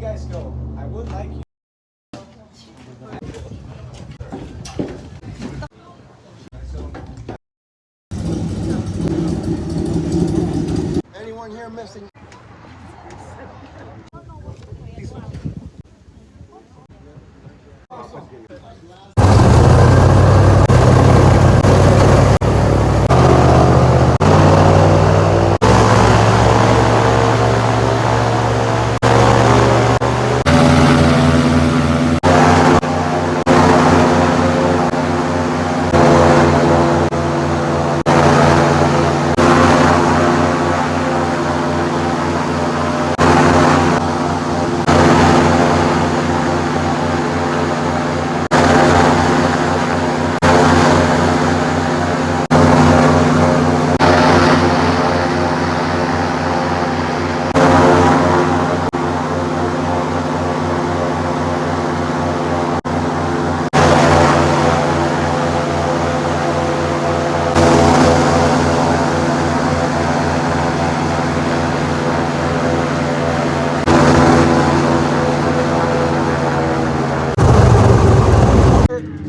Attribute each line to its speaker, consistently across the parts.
Speaker 1: guys go. I would like you.
Speaker 2: Anyone here missing?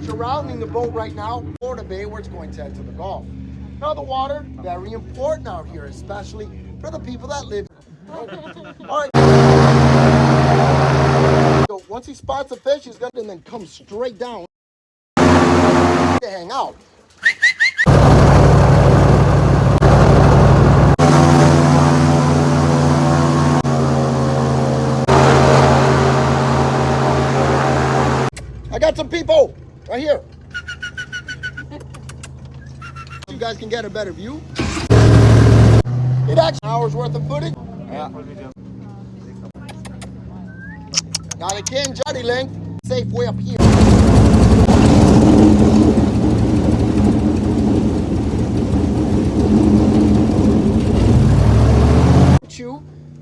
Speaker 2: Surrounding the boat right now, Florida Bay, where it's going to head to the Gulf. Now the water, very important out here, especially for the people that live. All right. So once he spots a fish, he's gonna and then come straight down to hang out. I got some people right here. You guys can get a better view. It actually hours worth of footage. Yeah. Now they can't judge length. Safe way up here.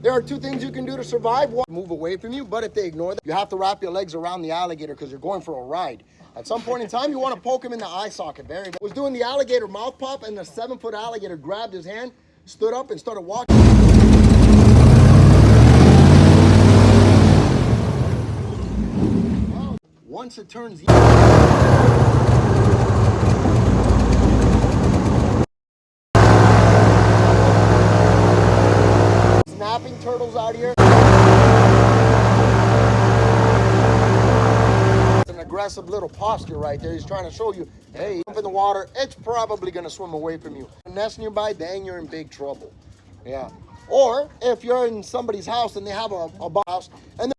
Speaker 2: There are two things you can do to survive. One, move away from you, but if they ignore that, you have to wrap your legs around the alligator because you're going for a ride. At some point in time, you want to poke him in the eye socket. Was doing the alligator mouth pop, and the 7-foot alligator grabbed his hand, stood up, and started walking. Once it turns snapping turtles out here. It's an aggressive little posture right there. He's trying to show you, hey, jump in the water, it's probably going to swim away from you. A nest nearby, then you're in big trouble. Yeah. Or if you're in somebody's house and they have a house and